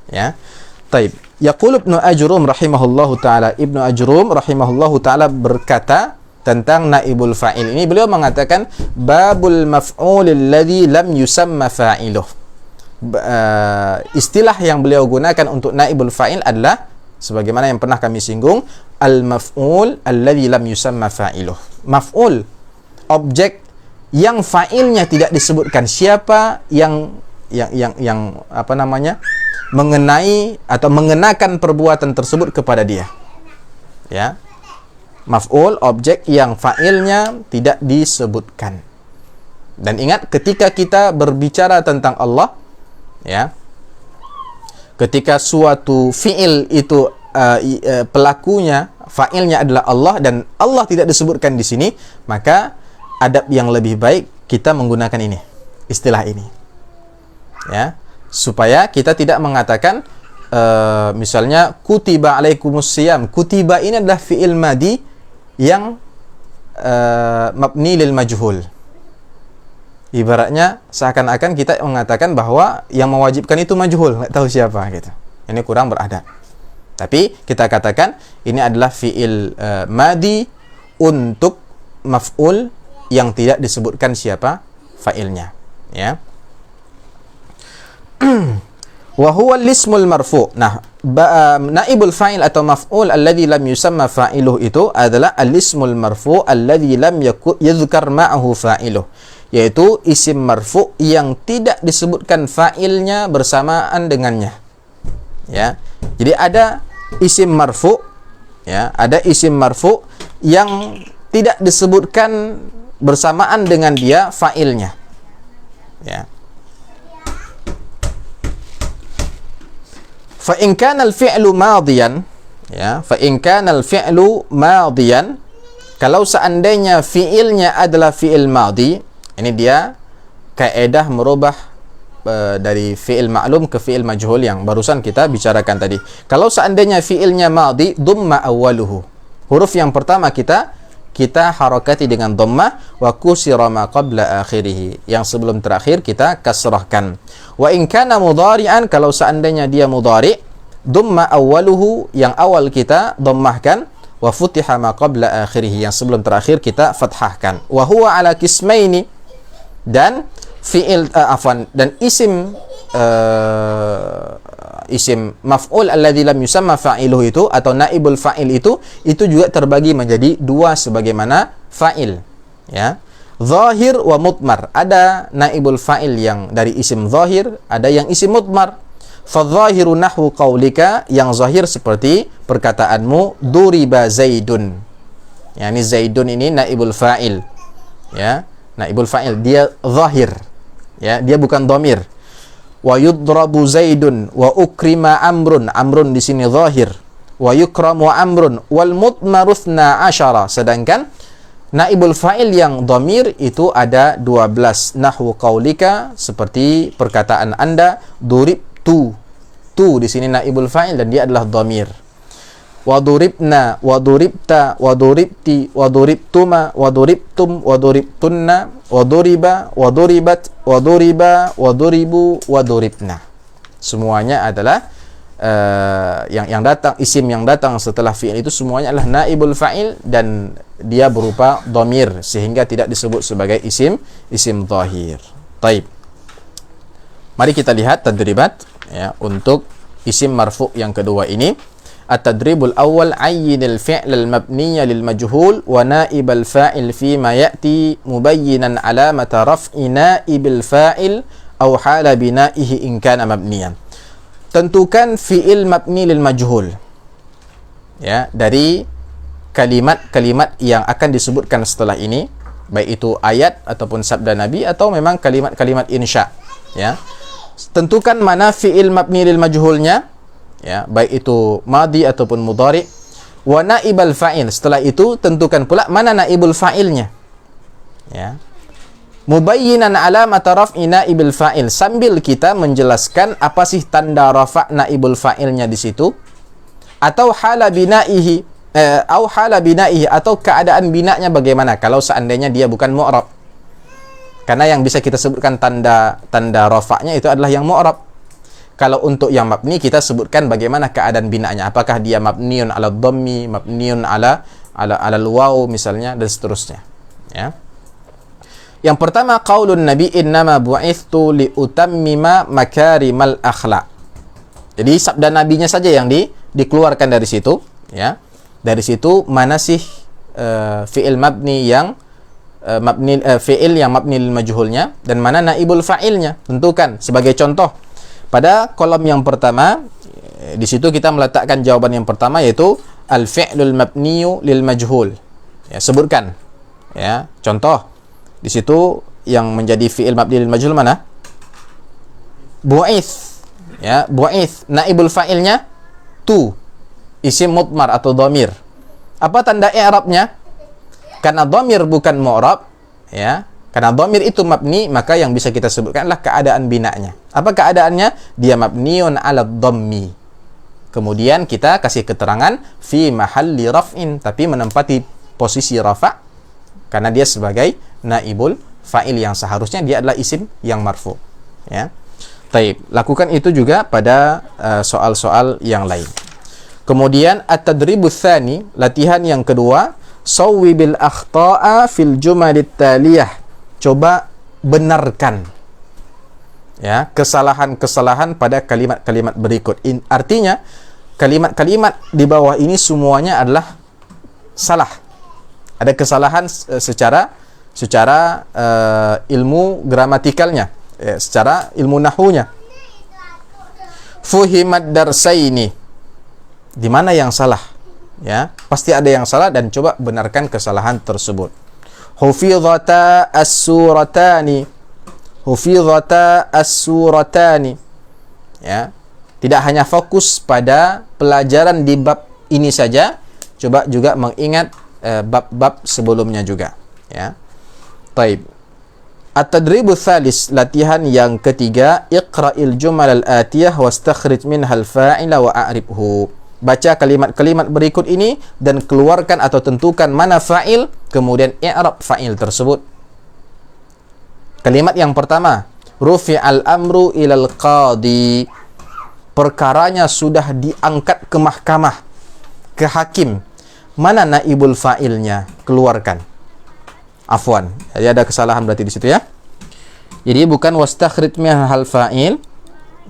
Ya. Taib. Yaqul Ibnu Ajrum rahimahullahu taala. Ibnu Ajrum rahimahullahu taala berkata tentang naibul fa'il ini, beliau mengatakan babul maf'ul alladhi lam yusamma fa'iluh. Istilah yang beliau gunakan untuk naibul fa'il adalah sebagaimana yang pernah kami singgung, al maf'ul alladhi lam yusamma fa'iluh. Maf'ul, objek yang fa'ilnya tidak disebutkan siapa yang apa namanya? Mengenai atau mengenakan perbuatan tersebut kepada dia. Ya. Maf'ul, objek yang fa'ilnya tidak disebutkan. Dan ingat, ketika kita berbicara tentang Allah, ya, ketika suatu fi'il itu pelakunya, fa'ilnya adalah Allah dan Allah tidak disebutkan di sini, maka adab yang lebih baik kita menggunakan ini, istilah ini. Ya, supaya kita tidak mengatakan misalnya kutiba alaikumus siyam. Kutiba ini adalah fi'il madhi yang mabni lil majhul. Ibaratnya seakan-akan kita mengatakan bahwa yang mewajibkan itu majhul, nggak tahu siapa gitu. Ini kurang beradab. Tapi kita katakan ini adalah fi'il madhi untuk maf'ul yang tidak disebutkan siapa fa'ilnya, ya. Wa huwa al-ismul marfu'. Nah, naibul fa'il atau maf'ul alladhi lam yusamma fa'iluh itu adalah al-ismul marfu' alladhi lam yadhkar ma'ahu fa'iluh, yaitu isim marfu' yang tidak disebutkan fa'ilnya bersamaan dengannya. Ya. Jadi ada isim marfu', ya, ada isim marfu' yang tidak disebutkan bersamaan dengan dia fa'ilnya. Ya. Fa in kana al-fi'lu madiyan, ya, fa in kana al-fi'lu madiyan, kalau seandainya fi'ilnya adalah fi'il madhi, ini dia kaedah merubah dari fi'il ma'lum ke fi'il majhul yang barusan kita bicarakan tadi. Kalau seandainya fi'ilnya madhi, dhamma awwaluhu. Huruf yang pertama kita kita harakati dengan dhammah, wa kusira ma qabla akhirih, yang sebelum terakhir kita kasrahkan. Wa in kana mudhari'an, kalau seandainya dia mudhari', dhamma awwaluhu, yang awal kita dhammahkan, wa futiha ma qabla akhirih, yang sebelum terakhir kita fathahkan. Wa huwa ala qismaini, dan fi'il dan isim maf'ul alladzi lam yusamma fa'iluhu itu, atau naibul fa'il itu juga terbagi menjadi dua sebagaimana fa'il, ya. Zahir wa mutmar, ada naibul fa'il yang dari isim zahir, ada yang isim mutmar. Fadzahiru nahwu qaulika, yang zahir seperti perkataanmu duriba zaidun, yakni zaidun ini naibul fa'il, ya, naibul fa'il, dia zahir, ya, dia bukan dhamir. Wa yudrabu zaidun wa ukrima amrun, amrun di sini zahir, wa yukramu amrun wal mutmaru 12, sedangkan naibul fa'il yang dhamir itu ada 12. Nahwu qaulika, seperti perkataan Anda, duribtu, tu di sini naibul fa'il dan dia adalah dhamir. Wa duribna, wa duribta, wa duribti, wa duribtuma, wa duribtum, wa duribtunna, wa duriba, wa duribat, wa duriba, wa duribu, wa duribna. Semuanya adalah yang datang, isim yang datang setelah fi'il itu semuanya adalah naibul fa'il dan dia berupa dhamir, sehingga tidak disebut sebagai isim zahir. Taib. Mari kita lihat tadribat, ya, untuk isim marfu' yang kedua ini. At-tadribul awal, ayyinil fi'l al-mabniya lil majhul wa naibal fa'il fi ma ya'ti mubayyinan alamata raf'i naibil fa'il aw hala bina'ihi in kana mabniyan. Tentukan fi'il mabni lil majhul, ya, dari kalimat-kalimat yang akan disebutkan setelah ini, baik itu ayat ataupun sabda Nabi atau memang kalimat-kalimat insya, ya. Tentukan mana fi'il mabni lil majhulnya, ya, baik itu madhi ataupun mudhari. Wa naibal fa'il, setelah itu tentukan pula mana naibul fa'ilnya, ya. Mubayyinan alamata raf'i naibil fa'il, sambil kita menjelaskan apa sih tanda rafa' naibul fa'ilnya di situ, atau hala binaihi atau keadaan binanya bagaimana kalau seandainya dia bukan mu'rab. Karena yang bisa kita sebutkan tanda rafa'nya itu adalah yang mu'rab. Kalau untuk yang mabni kita sebutkan bagaimana keadaan binanya, apakah dia mabniun ala dhammi, mabniun ala waw misalnya, dan seterusnya, ya. Yang pertama, qaulun nabi innama bu'ithtu li utammima makarimal akhlaq. Jadi sabda nabinya saja yang dikeluarkan dari situ, ya. Dari situ mana sih fi'il mabni yang fi'il yang mabni lil majhulnya dan mana naibul fa'ilnya. Tentukan. Sebagai contoh, pada kolom yang pertama, di situ kita meletakkan jawaban yang pertama, yaitu al-fi'lul mabniyu lil majhul. Ya, sebutkan, ya, contoh. Di situ yang menjadi fi'il mabni lil majhul mana? Bu'ith. Ya, bu'ith. Naibul fa'ilnya tu. Isim mutmar atau dhamir. Apa tanda i'rabnya? Karena dhamir bukan mu'rab, ya. Karena dhamir itu mabni, maka yang bisa kita sebutkan adalah keadaan binanya. Apa keadaannya? Dia mabniun ala dhammi. Kemudian kita kasih keterangan fi mahalli raf'in, tapi menempati posisi rafa' karena dia sebagai naibul fa'il yang seharusnya dia adalah isim yang marfu, ya. Taib. Lakukan itu juga pada soal-soal yang lain. Kemudian at-tadribus tsani, latihan yang kedua, sawwibil akhta'a fil jumalit taliyah. Coba benarkan, ya, kesalahan-kesalahan pada kalimat-kalimat berikut. Artinya kalimat-kalimat di bawah ini semuanya adalah salah. Ada kesalahan secara ilmu gramatikalnya, secara ilmu nahwunya. Fuhimat darsaini, di mana yang salah, ya, pasti ada yang salah, dan coba benarkan kesalahan tersebut. Hufidhata as-suratani, ya, tidak hanya fokus pada pelajaran di bab ini saja, coba juga mengingat bab-bab sebelumnya juga, ya. Taib. At-tadribu tsalis, latihan yang ketiga, iqra'il jumal al-atiyah wastakhrij minhal fa'ila wa a'ribhu. baca kalimat-kalimat berikut ini dan keluarkan atau tentukan mana fa'il, kemudian i'rab fa'il tersebut. Kalimat yang pertama, rufi'al amru ilal qadi. Perkaranya sudah diangkat ke mahkamah, ke hakim. Mana naibul fa'ilnya? Keluarkan. Afwan. Jadi ada kesalahan berarti di situ ya. Jadi bukan wastakhrij minha hal fa'il,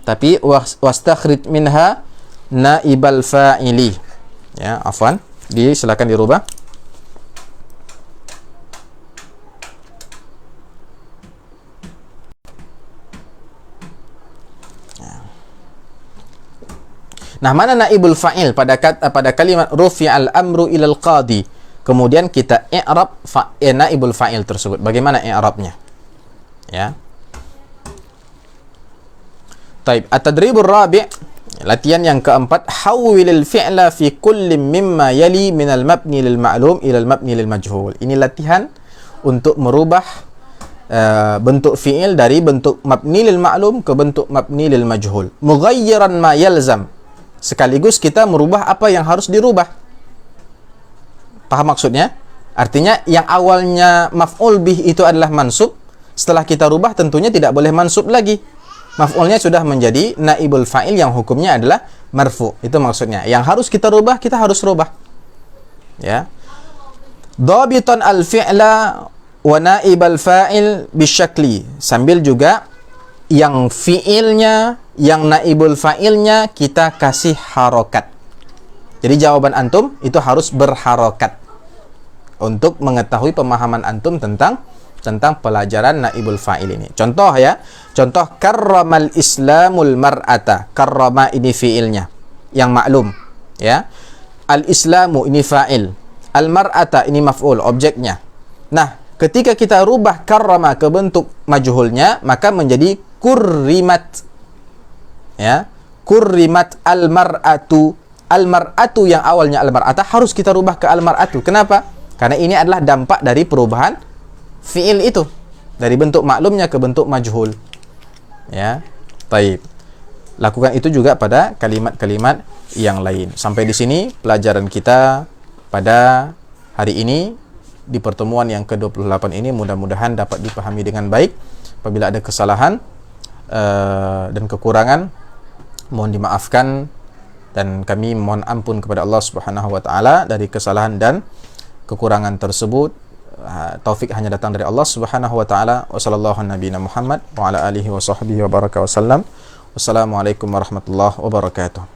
tapi wastakhrij minha naibal fa'ili. Ya, afwan. Silakan dirubah. Nah, mana naibul fa'il pada kalimat rufi'al amru ilal qadi. Kemudian kita i'rab naibul fa'il tersebut. Bagaimana i'rabnya? Ya. Taib. At-tadribur rabi', latihan yang keempat, hawwilil fi'la fi kulli mimma yali minal mabni lil ma'lum ilal mabni lil majhul. Ini latihan untuk merubah bentuk fi'il dari bentuk mabni lil ma'lum ke bentuk mabni lil majhul. Mughayyiran ma yalzam. Sekaligus kita merubah apa yang harus dirubah. Paham maksudnya? Artinya yang awalnya maf'ul bih itu adalah mansub, setelah kita rubah tentunya tidak boleh mansub lagi. Maf'ulnya sudah menjadi naibul fa'il yang hukumnya adalah marfu. Itu maksudnya. Yang harus kita rubah, kita harus rubah. Ya. Dhabitan al-fi'la wa naibal fa'il bisyakli. Sambil juga yang fi'ilnya, yang naibul fa'ilnya kita kasih harokat. Jadi jawaban antum itu harus berharokat untuk mengetahui pemahaman antum tentang pelajaran naibul fa'il ini. Contoh ya, contoh karramal islamul mar'ata. Karrama ini fi'ilnya yang maklum, ya. Al-islamu ini fa'il, al-mar'ata ini maf'ul, objeknya. Nah, ketika kita rubah karrama ke bentuk majhulnya, maka menjadi kurrimat. Ya, kurrimat al-mar'atu. Al-mar'atu yang awalnya al-mar'ata harus kita rubah ke al-mar'atu. Kenapa? Karena ini adalah dampak dari perubahan fi'il itu dari bentuk maklumnya ke bentuk majhul. Ya, taib. Lakukan itu juga pada kalimat-kalimat yang lain. Sampai di sini pelajaran kita pada hari ini di pertemuan yang ke-28 ini, mudah-mudahan dapat dipahami dengan baik. Apabila ada kesalahan dan kekurangan, mohon dimaafkan, dan kami mohon ampun kepada Allah Subhanahu wa taala dari kesalahan dan kekurangan tersebut. Taufik hanya datang dari Allah Subhanahu wa taala. Wassallallahu nabiyana Muhammad wa ala alihi wa sahbihi wa baraka wasallam. Wassalamualaikum warahmatullahi wabarakatuh.